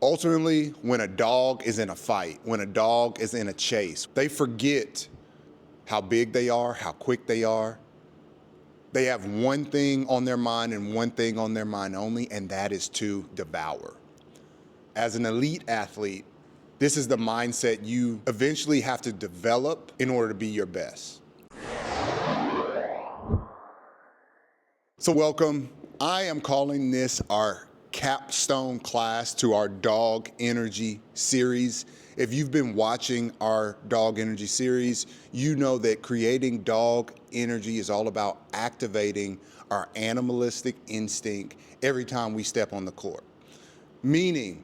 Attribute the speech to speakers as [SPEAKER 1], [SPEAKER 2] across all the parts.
[SPEAKER 1] Ultimately, when a dog is in a fight, when a dog is in a chase, they forget how big they are, how quick they are. They have one thing on their mind and one thing on their mind only, and that is to devour. As an elite athlete, this is the mindset you eventually have to develop in order to be your best. So welcome. I am calling this our Capstone class to our Dog Energy series. If you've been watching our Dog Energy series, you know that creating dog energy is all about activating our animalistic instinct every time we step on the court. Meaning,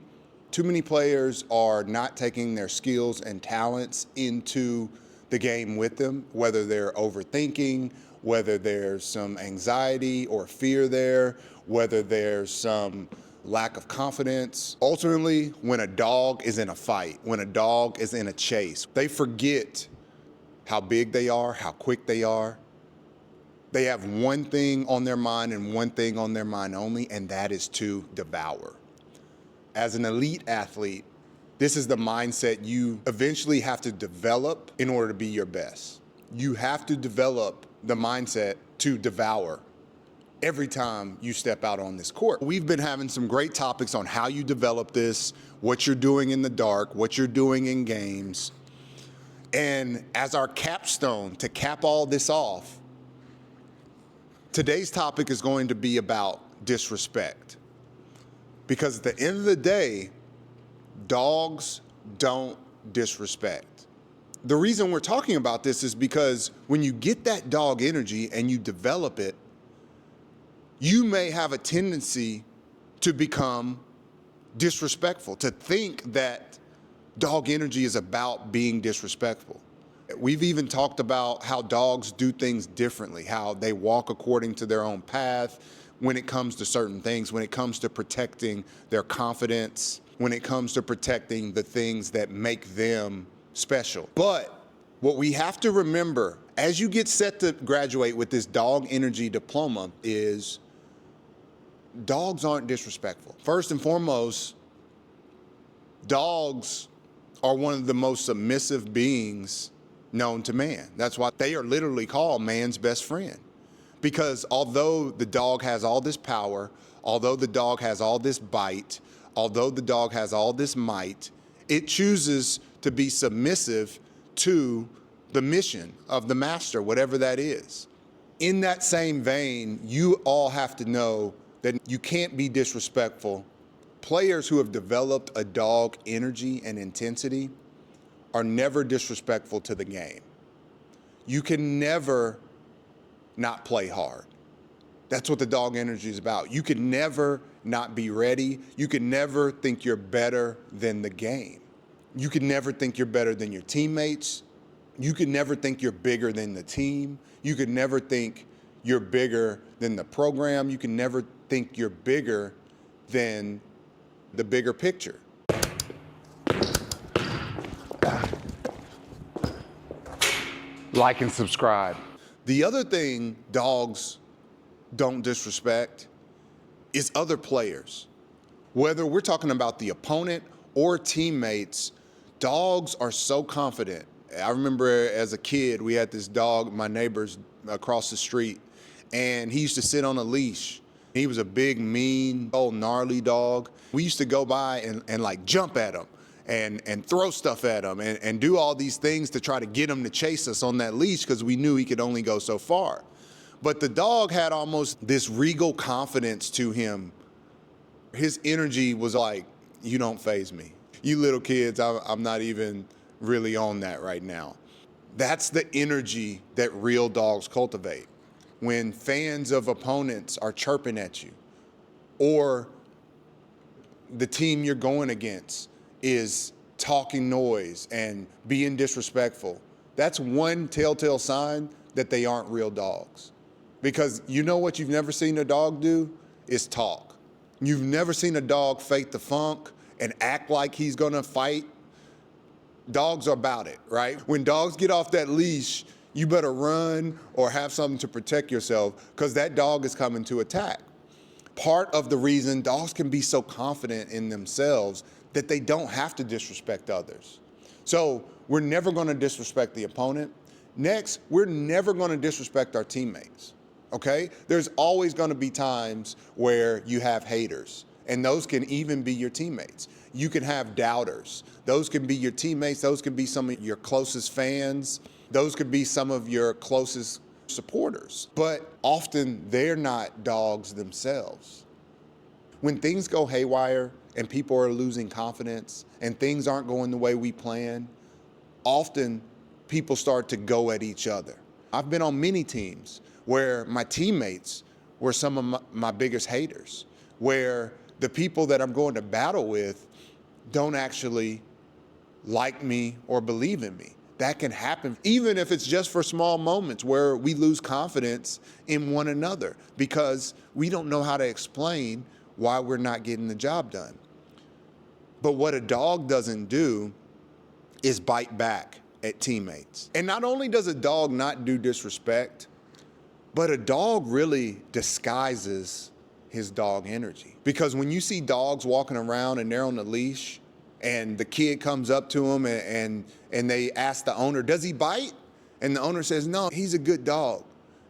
[SPEAKER 1] too many players are not taking their skills and talents into the game with them, whether they're overthinking, whether there's some anxiety or fear there, whether there's some lack of confidence. Ultimately, when a dog is in a fight, when a dog is in a chase, they forget how big they are, how quick they are. They have one thing on their mind and one thing on their mind only, and that is to devour. As an elite athlete, this is the mindset you eventually have to develop in order to be your best. You have to develop the mindset to devour every time you step out on this court. We've been having some great topics on how you develop this, what you're doing in the dark, what you're doing in games. And as our capstone to cap all this off, today's topic is going to be about disrespect. Because at the end of the day, dogs don't disrespect. The reason we're talking about this is because when you get that dog energy and you develop it, you may have a tendency to become disrespectful, to think that dog energy is about being disrespectful. We've even talked about how dogs do things differently, how they walk according to their own path when it comes to certain things, when it comes to protecting their confidence, when it comes to protecting the things that make them special. But what we have to remember as you get set to graduate with this dog energy diploma is dogs aren't disrespectful. First and foremost, dogs are one of the most submissive beings known to man. That's why they are literally called man's best friend. Because although the dog has all this power, although the dog has all this bite, although the dog has all this might, it chooses to be submissive to the mission of the master, whatever that is. In that same vein, you all have to know that you can't be disrespectful. Players who have developed a dog energy and intensity are never disrespectful to the game. You can never not play hard. That's what the dog energy is about. You can never not be ready. You can never think you're better than the game. You can never think you're better than your teammates. You can never think you're bigger than the team. You can never think you're bigger than the program. You can never think you're bigger than the bigger picture. Like and subscribe. The other thing dogs don't disrespect is other players. Whether we're talking about the opponent or teammates, dogs are so confident. I remember as a kid, we had this dog, my neighbor's across the street, and he used to sit on a leash. He was a big, mean, old, gnarly dog. We used to go by and like jump at him and throw stuff at him and do all these things to try to get him to chase us on that leash because we knew he could only go so far. But the dog had almost this regal confidence to him. His energy was like, you don't faze me. You little kids, I'm not even really on that right now. That's the energy that real dogs cultivate. When fans of opponents are chirping at you, or the team you're going against is talking noise and being disrespectful, that's one telltale sign that they aren't real dogs. Because you know what you've never seen a dog do is talk. You've never seen a dog fake the funk and act like he's gonna fight. Dogs are about it, right? When dogs get off that leash, you better run or have something to protect yourself because that dog is coming to attack. Part of the reason dogs can be so confident in themselves, that they don't have to disrespect others. So we're never going to disrespect the opponent. Next, we're never going to disrespect our teammates, okay? There's always going to be times where you have haters, and those can even be your teammates. You can have doubters. Those can be your teammates. Those can be some of your closest fans. Those could be some of your closest supporters. But often they're not dogs themselves. When things go haywire and people are losing confidence and things aren't going the way we plan, often people start to go at each other. I've been on many teams where my teammates were some of my biggest haters, where the people that I'm going to battle with don't actually like me or believe in me. That can happen, even if it's just for small moments where we lose confidence in one another because we don't know how to explain why we're not getting the job done. But what a dog doesn't do is bite back at teammates. And not only does a dog not do disrespect, but a dog really disguises his dog energy. Because when you see dogs walking around and they're on the leash and the kid comes up to them and they ask the owner, does he bite? And the owner says, no, he's a good dog.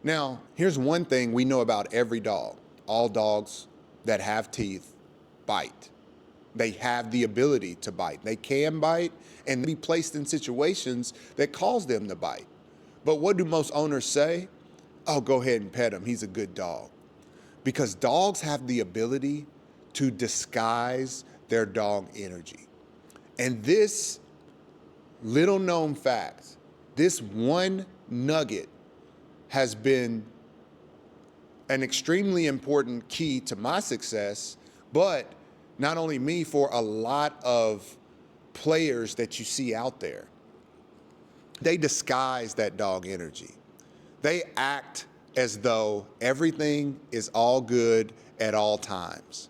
[SPEAKER 1] Now, here's one thing we know about every dog. All dogs that have teeth bite. They have the ability to bite. They can bite and be placed in situations that cause them to bite. But what do most owners say? Oh, go ahead and pet him. He's a good dog. Because dogs have the ability to disguise their dog energy. And this little known fact, this one nugget has been an extremely important key to my success, but not only me, for a lot of players that you see out there. They disguise that dog energy. They act as though everything is all good at all times.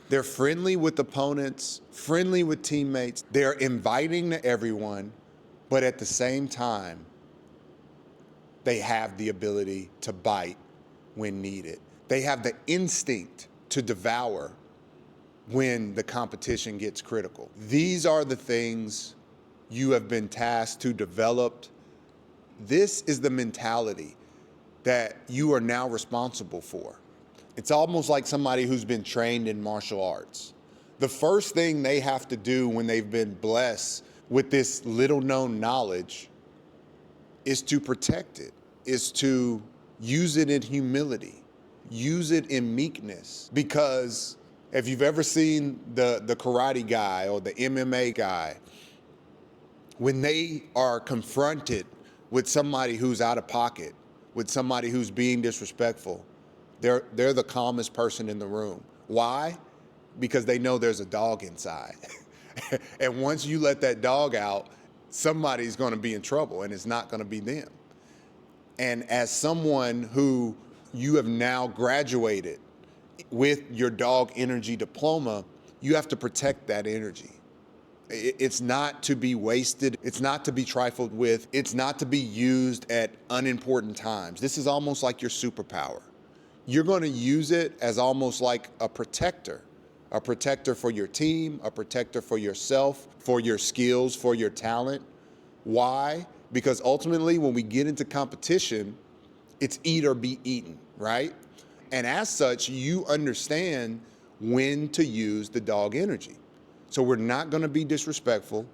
[SPEAKER 1] They're friendly with opponents, friendly with teammates. They're inviting to everyone, but at the same time, they have the ability to bite when needed. They have the instinct to devour when the competition gets critical. These are the things you have been tasked to develop. This is the mentality that you are now responsible for. It's almost like somebody who's been trained in martial arts. The first thing they have to do when they've been blessed with this little known knowledge is to protect it, is to use it in humility, use it in meekness. Because if you've ever seen the karate guy or the MMA guy, when they are confronted with somebody who's out of pocket, with somebody who's being disrespectful, they're the calmest person in the room. Why? Because they know there's a dog inside. And once you let that dog out, somebody's going to be in trouble, and it's not going to be them. And as someone who you have now graduated with your dog energy diploma, you have to protect that energy. It's not to be wasted. It's not to be trifled with. It's not to be used at unimportant times. This is almost like your superpower. You're going to use it as almost like a protector for your team, a protector for yourself, for your skills, for your talent. Why? Because ultimately, when we get into competition, it's eat or be eaten, right? And as such, you understand when to use the dog energy. So we're not going to be disrespectful.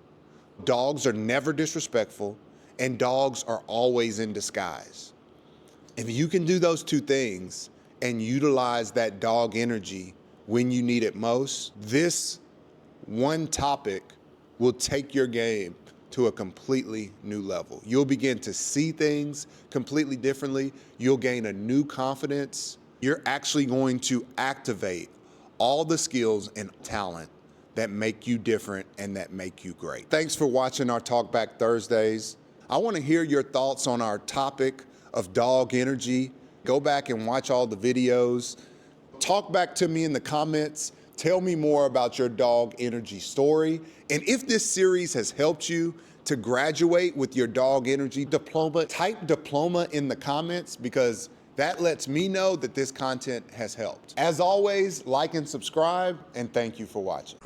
[SPEAKER 1] Dogs are never disrespectful, and dogs are always in disguise. If you can do those two things and utilize that dog energy when you need it most, this one topic will take your game to a completely new level. You'll begin to see things completely differently. You'll gain a new confidence. You're actually going to activate all the skills and talent that make you different and that make you great. Thanks for watching our Talkback Thursdays. I want to hear your thoughts on our topic of dog energy. Go back and watch all the videos. Talk back to me in the comments. Tell me more about your dog energy story. And if this series has helped you to graduate with your dog energy diploma, type diploma in the comments, because that lets me know that this content has helped. As always, like and subscribe, and thank you for watching.